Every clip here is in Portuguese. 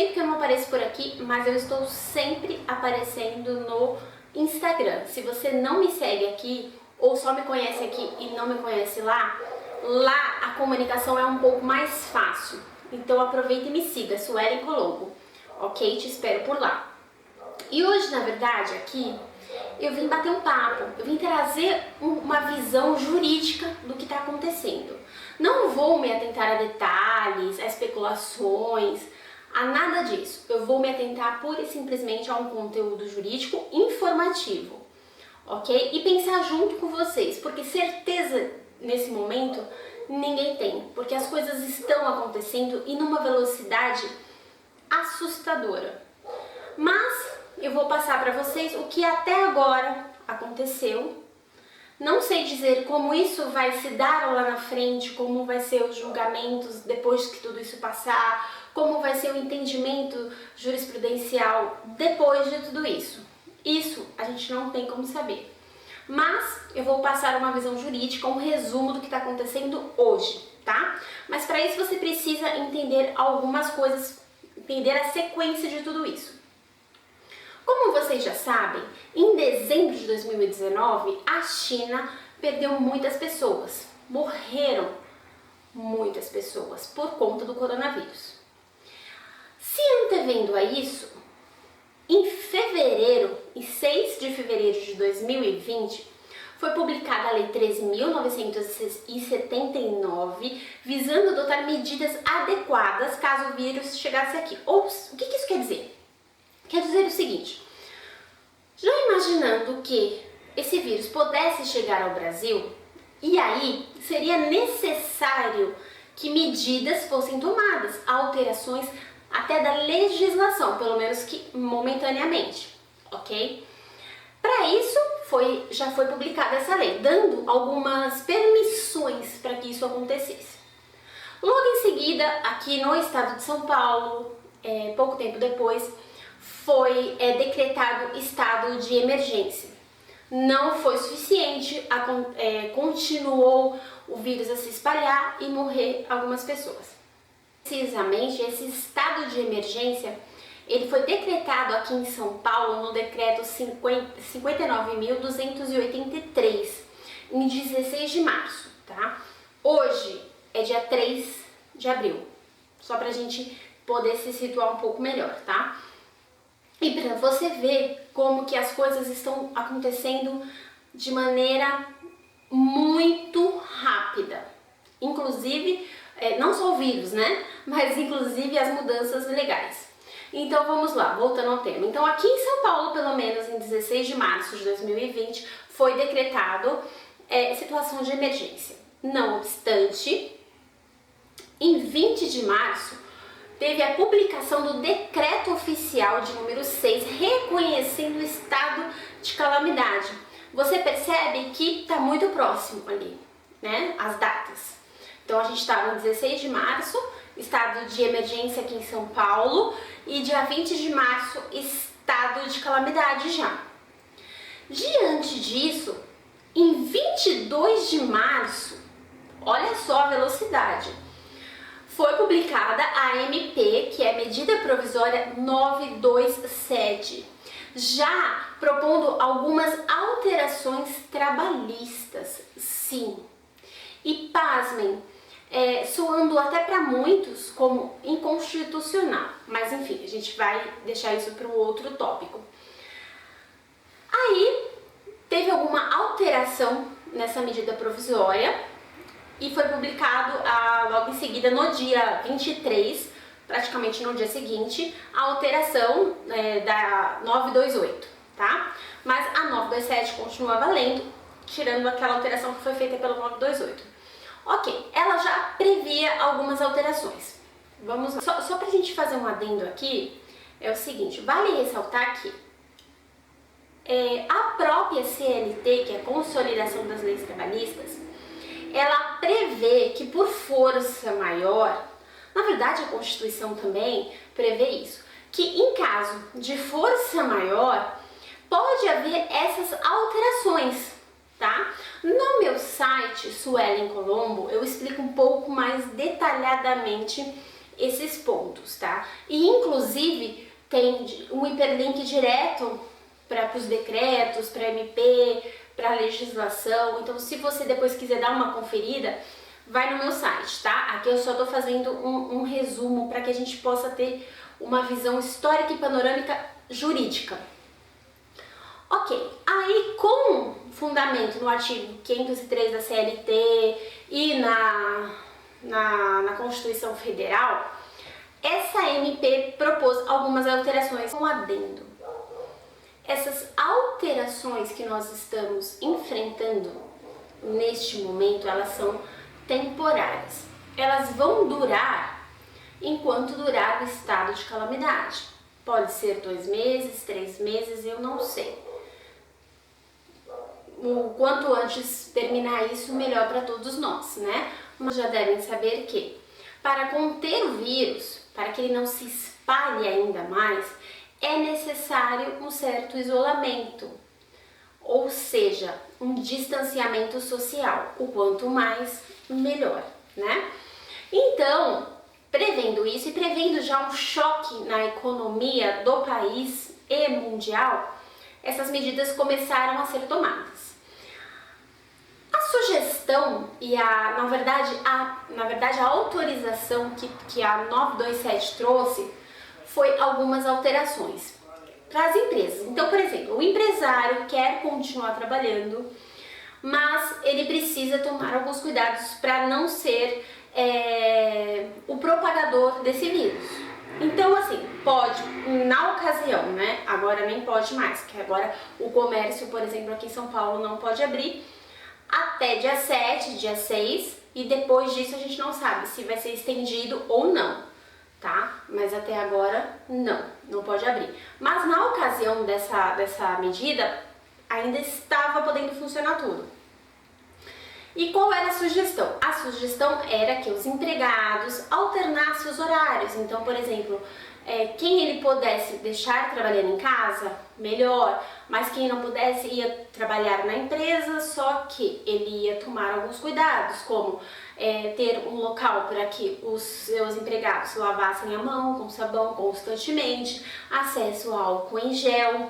tempo que eu não apareço por aqui, mas eu estou sempre aparecendo no Instagram. Se você não me segue aqui, ou só me conhece aqui e não me conhece lá, lá a comunicação é um pouco mais fácil. Então aproveita e me siga, Suelen Colombo, ok? Te espero por lá. E hoje, na verdade, aqui, eu vim bater um papo, eu vim trazer uma visão jurídica do que está acontecendo. Não vou me atentar a detalhes, a especulações, a nada disso. Eu vou me atentar pura e simplesmente a um conteúdo jurídico informativo, ok? E pensar junto com vocês, porque certeza nesse momento ninguém tem, porque as coisas estão acontecendo e numa velocidade assustadora. Mas eu vou passar para vocês o que até agora aconteceu. Não sei dizer como isso vai se dar lá na frente, como vai ser os julgamentos depois que tudo isso passar, como vai ser o entendimento jurisprudencial depois de tudo isso. Isso a gente não tem como saber. Mas eu vou passar uma visão jurídica, um resumo do que está acontecendo hoje, tá? Mas para isso você precisa entender algumas coisas, entender a sequência de tudo isso. Como vocês já sabem, em dezembro de 2019, a China perdeu muitas pessoas, morreram muitas pessoas por conta do coronavírus. Se antevendo a isso, em fevereiro, em 6 de fevereiro de 2020, foi publicada a Lei 13.979, visando adotar medidas adequadas caso o vírus chegasse aqui. Ou, o que isso quer dizer? Quer dizer o seguinte, já imaginando que esse vírus pudesse chegar ao Brasil, e aí seria necessário que medidas fossem tomadas, alterações até da legislação, pelo menos que momentaneamente, ok? Para isso, já foi publicada essa lei, dando algumas permissões para que isso acontecesse. Logo em seguida, aqui no estado de São Paulo, pouco tempo depois, foi decretado estado de emergência. Não foi suficiente, continuou o vírus a se espalhar e morrer algumas pessoas. Precisamente, esse estado de emergência, ele foi decretado aqui em São Paulo no decreto 59.283, em 16 de março, tá? Hoje é dia 3 de abril, só pra gente poder se situar um pouco melhor, tá? E para você ver como que as coisas estão acontecendo de maneira muito rápida. Inclusive, não só o vírus, né? Mas inclusive as mudanças legais. Então vamos lá, voltando ao tema. Então aqui em São Paulo, pelo menos em 16 de março de 2020, foi decretado situação de emergência. Não obstante, em 20 de março, teve a publicação do decreto oficial de número 6, reconhecendo o estado de calamidade. Você percebe que está muito próximo ali, né, as datas. Então a gente está no 16 de março, estado de emergência aqui em São Paulo, e dia 20 de março, estado de calamidade já. Diante disso, em 22 de março, olha só a velocidade, foi publicada a MP, que é a Medida Provisória 927, já propondo algumas alterações trabalhistas, sim. E pasmem, soando até para muitos como inconstitucional, mas enfim, a gente vai deixar isso para um outro tópico. Aí, teve alguma alteração nessa medida provisória, e foi publicado logo em seguida, no dia 23, praticamente no dia seguinte, a alteração da 928, tá? Mas a 927 continua valendo, tirando aquela alteração que foi feita pelo 928. Ok, ela já previa algumas alterações. Vamos lá. Só pra gente fazer um adendo aqui, é o seguinte, vale ressaltar que a própria CLT, que é a Consolidação das Leis Trabalhistas, ela prevê que por força maior, na verdade a Constituição também prevê isso, que em caso de força maior, pode haver essas alterações, tá? No meu site, Suelen Colombo, eu explico um pouco mais detalhadamente esses pontos, tá? E inclusive tem um hiperlink direto para os decretos, para MP, para legislação. Então, se você depois quiser dar uma conferida, vai no meu site, tá? Aqui eu só tô fazendo um resumo para que a gente possa ter uma visão histórica e panorâmica jurídica. Ok, aí com fundamento no artigo 503 da CLT e na Constituição Federal, essa MP propôs algumas alterações com adendo. Essas alterações que nós estamos enfrentando neste momento, elas são temporárias. Elas vão durar enquanto durar o estado de calamidade. Pode ser 2 meses, 3 meses, eu não sei. O quanto antes terminar isso, melhor para todos nós, né? Mas já devem saber que, para conter o vírus, para que ele não se espalhe ainda mais, é necessário um certo isolamento, ou seja, um distanciamento social. O quanto mais, melhor, né? Então, prevendo isso e prevendo já um choque na economia do país e mundial, essas medidas começaram a ser tomadas. A sugestão e na verdade a autorização que a 927 trouxe foi algumas alterações para as empresas. Então, por exemplo, o empresário quer continuar trabalhando, mas ele precisa tomar alguns cuidados para não ser o propagador desse vírus. Então, assim, pode, na ocasião, né? Agora nem pode mais, porque agora o comércio, por exemplo, aqui em São Paulo não pode abrir até dia 7, dia 6, e depois disso a gente não sabe se vai ser estendido ou não, tá? Mas até agora não pode abrir. Mas na ocasião dessa medida, ainda estava podendo funcionar tudo. E qual era a sugestão? A sugestão era que os empregados alternassem os horários. Então, por exemplo, quem ele pudesse deixar trabalhando em casa, melhor, mas quem não pudesse ia trabalhar na empresa, só que ele ia tomar alguns cuidados, como ter um local para que os seus empregados lavassem a mão com sabão constantemente, acesso ao álcool em gel,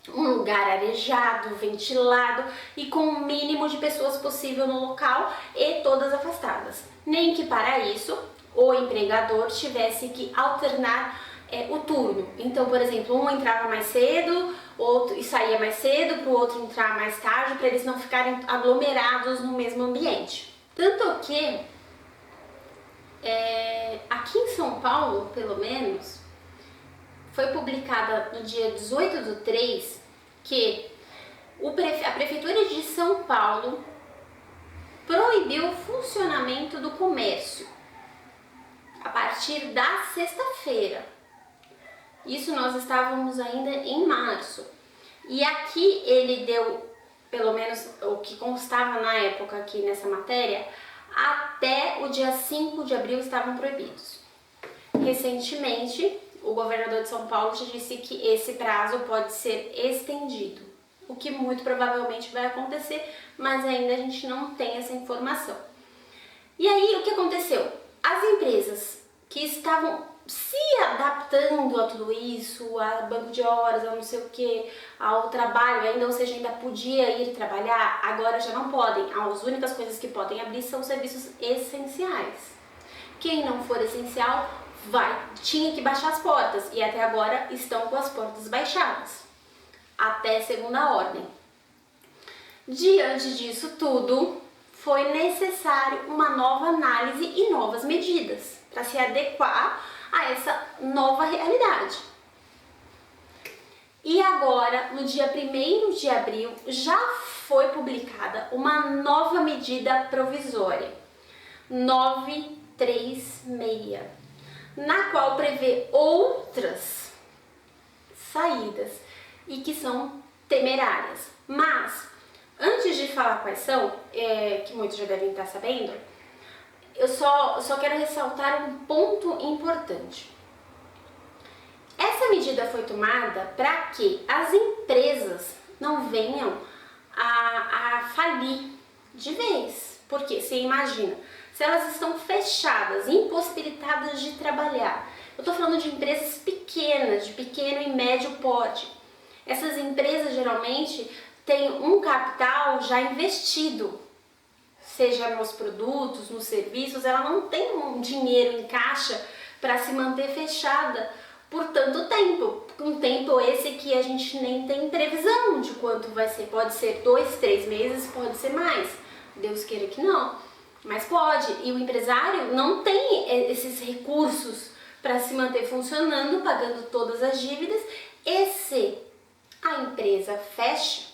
um lugar arejado, ventilado e com o mínimo de pessoas possível no local e todas afastadas. Nem que para isso o empregador tivesse que alternar o turno. Então, por exemplo, um entrava mais cedo, outro e saía mais cedo, para o outro entrar mais tarde, para eles não ficarem aglomerados no mesmo ambiente. Tanto que aqui em São Paulo, pelo menos, foi publicada no dia 18/3 que a Prefeitura de São Paulo proibiu o funcionamento do comércio a partir da sexta-feira. Isso nós estávamos ainda em março. E aqui ele deu, pelo menos o que constava na época aqui nessa matéria, até o dia 5 de abril estavam proibidos. Recentemente, o governador de São Paulo já disse que esse prazo pode ser estendido, o que muito provavelmente vai acontecer, mas ainda a gente não tem essa informação. E aí, o que aconteceu? As empresas que estavam se adaptando a tudo isso, a banco de horas, a não sei o que, ao trabalho ainda, ou seja, ainda podia ir trabalhar, agora já não podem. As únicas coisas que podem abrir são serviços essenciais. Quem não for essencial, tinha que baixar as portas, e até agora estão com as portas baixadas, até segunda ordem. Diante disso tudo, foi necessário uma nova análise e novas medidas para se adequar a essa nova realidade. E agora, no dia 1º de abril, já foi publicada uma nova medida provisória, 936, na qual prevê outras saídas e que são temerárias. Mas, antes de falar quais são, que muitos já devem estar sabendo, eu só quero ressaltar um ponto importante. Essa medida foi tomada para que as empresas não venham a falir de vez. Porque você imagina, se elas estão fechadas, impossibilitadas de trabalhar. Eu estou falando de empresas pequenas, de pequeno e médio porte. Essas empresas geralmente têm um capital já investido, seja nos produtos, nos serviços, ela não tem um dinheiro em caixa para se manter fechada por tanto tempo. Um tempo esse que a gente nem tem previsão de quanto vai ser. Pode ser 2, 3 meses, pode ser mais. Deus queira que não, mas pode. E o empresário não tem esses recursos para se manter funcionando, pagando todas as dívidas. E se a empresa fecha,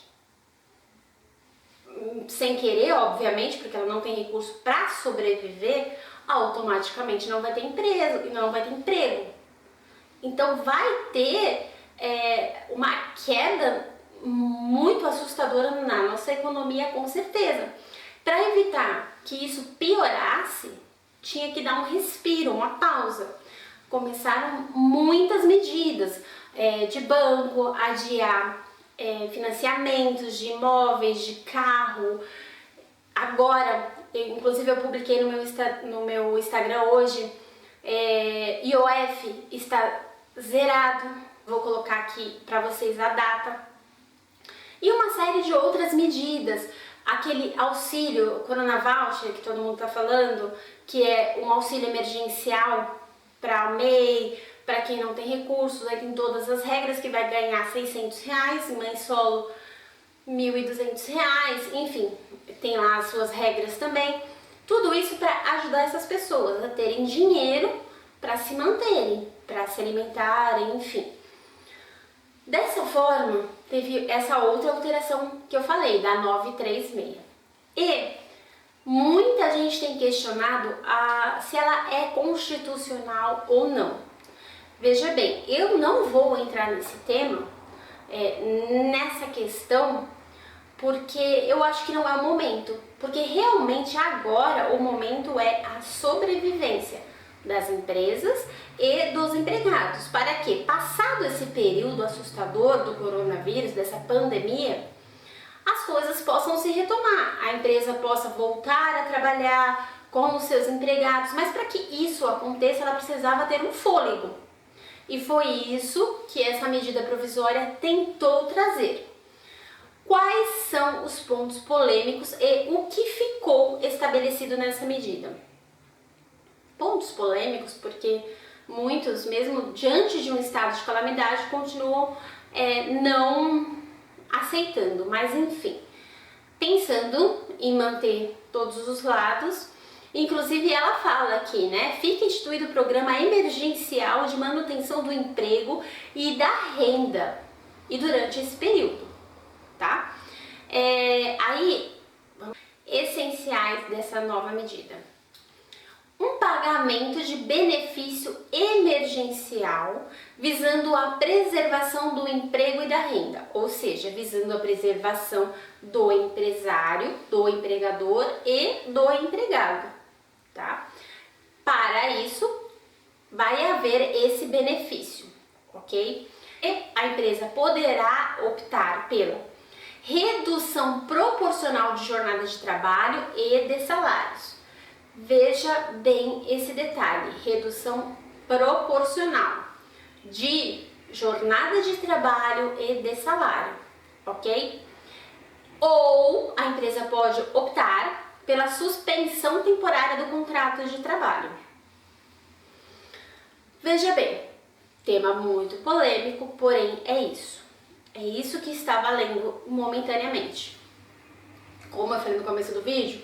sem querer, obviamente, porque ela não tem recurso para sobreviver, automaticamente não vai ter empresa, não vai ter emprego. Então vai ter uma queda muito assustadora na nossa economia, com certeza. Para evitar que isso piorasse, tinha que dar um respiro, uma pausa. Começaram muitas medidas de banco, adiar financiamentos de imóveis, de carro. Agora, inclusive eu publiquei no meu Instagram hoje, IOF está zerado, vou colocar aqui para vocês a data. E uma série de outras medidas, aquele auxílio Corona Voucher que todo mundo está falando, que é um auxílio emergencial para o MEI, para quem não tem recursos, aí tem todas as regras, que vai ganhar R$600, mãe solo R$1.200, enfim, tem lá as suas regras também. Tudo isso para ajudar essas pessoas a terem dinheiro para se manterem, para se alimentarem, enfim. Dessa forma, teve essa outra alteração que eu falei, da 936. E muita gente tem questionado se ela é constitucional ou não. Veja bem, eu não vou entrar nesse tema, nessa questão, porque eu acho que não é o momento. Porque realmente agora o momento é a sobrevivência das empresas e dos empregados. Para que, passado esse período assustador do coronavírus, dessa pandemia, as coisas possam se retomar, a empresa possa voltar a trabalhar com os seus empregados. Mas para que isso aconteça, ela precisava ter um fôlego. E foi isso que essa medida provisória tentou trazer. Quais são os pontos polêmicos e o que ficou estabelecido nessa medida? Pontos polêmicos porque muitos, mesmo diante de um estado de calamidade, continuam não aceitando. Mas enfim, pensando em manter todos os lados, inclusive ela fala aqui, né? Fica instituído o programa emergencial de manutenção do emprego e da renda e durante esse período, tá? Essenciais dessa nova medida. Um pagamento de benefício emergencial visando a preservação do emprego e da renda, ou seja, visando a preservação do empresário, do empregador e do empregado, tá? Para isso, vai haver esse benefício, ok? E a empresa poderá optar pela redução proporcional de jornada de trabalho e de salários. Veja bem esse detalhe, redução proporcional de jornada de trabalho e de salário, ok? Ou a empresa pode optar pela suspensão temporária do contrato de trabalho. Veja bem, tema muito polêmico, porém é isso. É isso que está valendo momentaneamente. Como eu falei no começo do vídeo,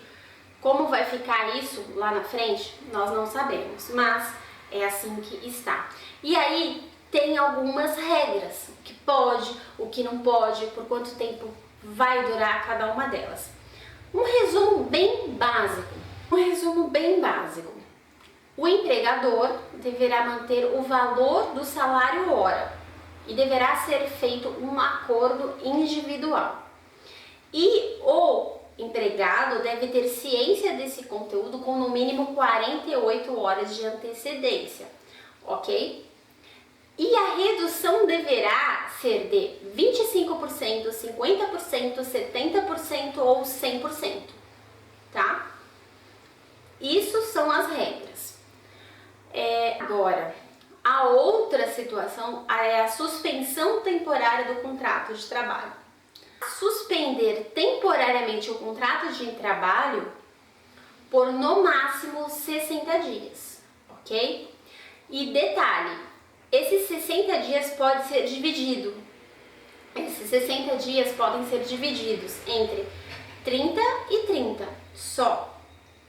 como vai ficar isso lá na frente, nós não sabemos, mas é assim que está. E aí tem algumas regras, o que pode, o que não pode, por quanto tempo vai durar cada uma delas. Um resumo bem básico. O empregador deverá manter o valor do salário hora e deverá ser feito um acordo individual. E o empregado deve ter ciência desse conteúdo com no mínimo 48 horas de antecedência, ok? E a redução deverá ser de 25%, 50%, 70% ou 100%, tá? Isso é a suspensão temporária do contrato de trabalho. Suspender temporariamente o contrato de trabalho por no máximo 60 dias, ok? E detalhe, esses 60 dias pode ser dividido. Esses 60 dias podem ser divididos entre 30 e 30 só,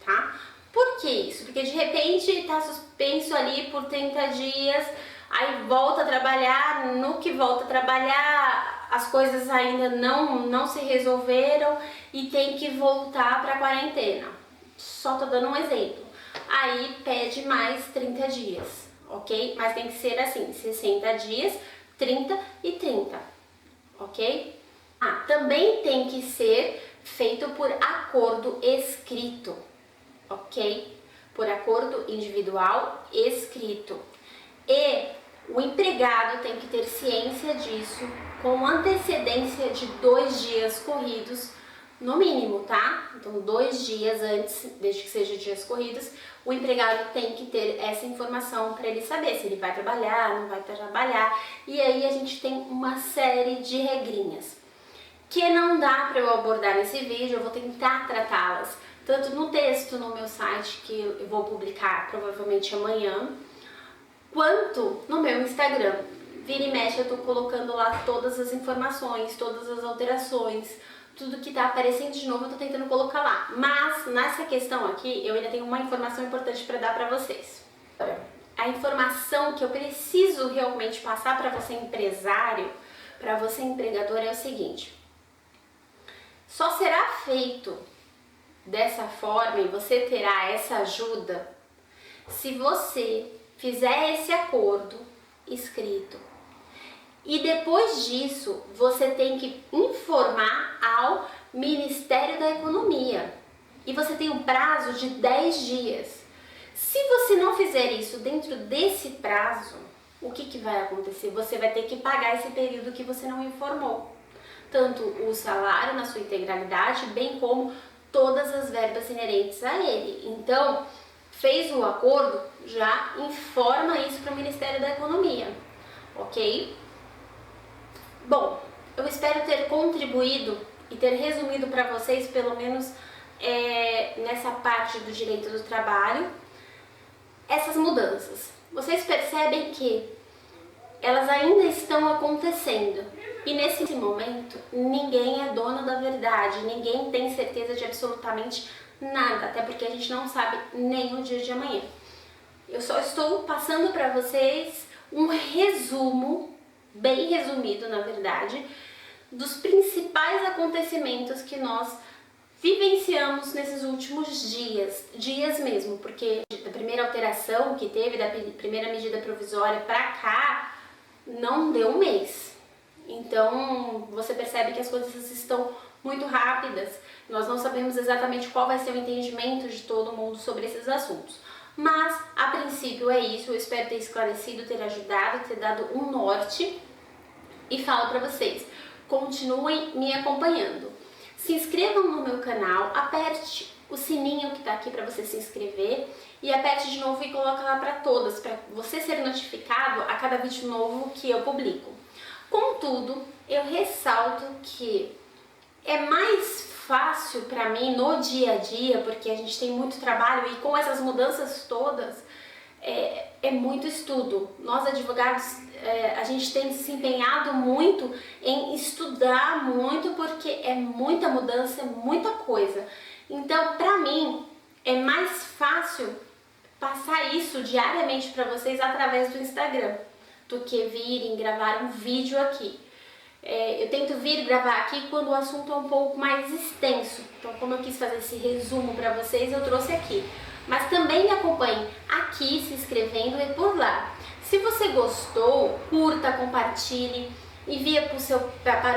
tá? Por que isso? Porque de repente está suspenso ali por 30 dias, aí volta a trabalhar, no que volta a trabalhar as coisas ainda não se resolveram e tem que voltar para a quarentena. Só tô dando um exemplo. Aí pede mais 30 dias, ok? Mas tem que ser assim, 60 dias, 30 e 30, ok? Também tem que ser feito por acordo escrito, ok? Por acordo individual escrito. E o empregado tem que ter ciência disso com antecedência de 2 dias corridos, no mínimo, tá? Então, 2 dias antes, desde que seja dias corridos, o empregado tem que ter essa informação para ele saber se ele vai trabalhar, não vai trabalhar. E aí a gente tem uma série de regrinhas que não dá para eu abordar nesse vídeo, eu vou tentar tratá-las tanto no texto no meu site, que eu vou publicar provavelmente amanhã, quanto no meu Instagram. Vira e mexe eu tô colocando lá todas as informações, todas as alterações, tudo que tá aparecendo de novo eu tô tentando colocar lá. Mas nessa questão aqui eu ainda tenho uma informação importante para dar para vocês. A informação que eu preciso realmente passar para você empresário, para você empregador é o seguinte: só será feito dessa forma e você terá essa ajuda se você fizer esse acordo escrito. E depois disso, você tem que informar ao Ministério da Economia. E você tem um prazo de 10 dias. Se você não fizer isso dentro desse prazo, o que vai acontecer? Você vai ter que pagar esse período que você não informou. Tanto o salário na sua integralidade, bem como todas as verbas inerentes a ele. Então, fez o acordo, já informa isso para o Ministério da Economia, ok? Bom, eu espero ter contribuído e ter resumido para vocês, pelo menos nessa parte do direito do trabalho, essas mudanças. Vocês percebem que elas ainda estão acontecendo e nesse momento ninguém é dono da verdade, ninguém tem certeza de absolutamente nada, até porque a gente não sabe nem o dia de amanhã. Eu só estou passando para vocês um resumo, bem resumido na verdade, dos principais acontecimentos que nós vivenciamos nesses últimos dias mesmo, porque da primeira alteração que teve, da primeira medida provisória para cá, não deu um mês. Então você percebe que as coisas estão muito rápidas, nós não sabemos exatamente qual vai ser o entendimento de todo mundo sobre esses assuntos. Mas, a princípio é isso, eu espero ter esclarecido, ter ajudado, ter dado um norte. E falo pra vocês, continuem me acompanhando. Se inscrevam no meu canal, aperte o sininho que tá aqui pra você se inscrever e aperte de novo e coloca lá pra todas, pra você ser notificado a cada vídeo novo que eu publico. Contudo, eu ressalto que é mais fácil para mim no dia a dia, porque a gente tem muito trabalho e com essas mudanças todas é muito estudo. Nós advogados, a gente tem se empenhado muito em estudar muito, porque é muita mudança, é muita coisa. Então, para mim, é mais fácil passar isso diariamente para vocês através do Instagram, do que virem gravar um vídeo aqui. Eu tento vir gravar aqui quando o assunto é um pouco mais extenso. Então, como eu quis fazer esse resumo para vocês, eu trouxe aqui. Mas também me acompanhe aqui, se inscrevendo e por lá. Se você gostou, curta, compartilhe, envia para o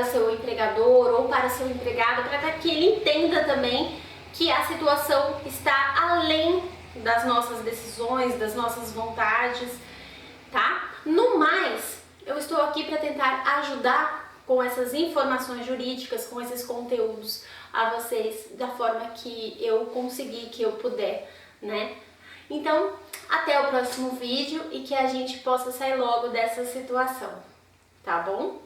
seu empregador ou para o seu empregado, para que ele entenda também que a situação está além das nossas decisões, das nossas vontades, tá? No mais, eu estou aqui para tentar ajudar com essas informações jurídicas, com esses conteúdos a vocês da forma que eu conseguir, que eu puder, né? Então, Até o próximo vídeo e que a gente possa sair logo dessa situação, tá bom?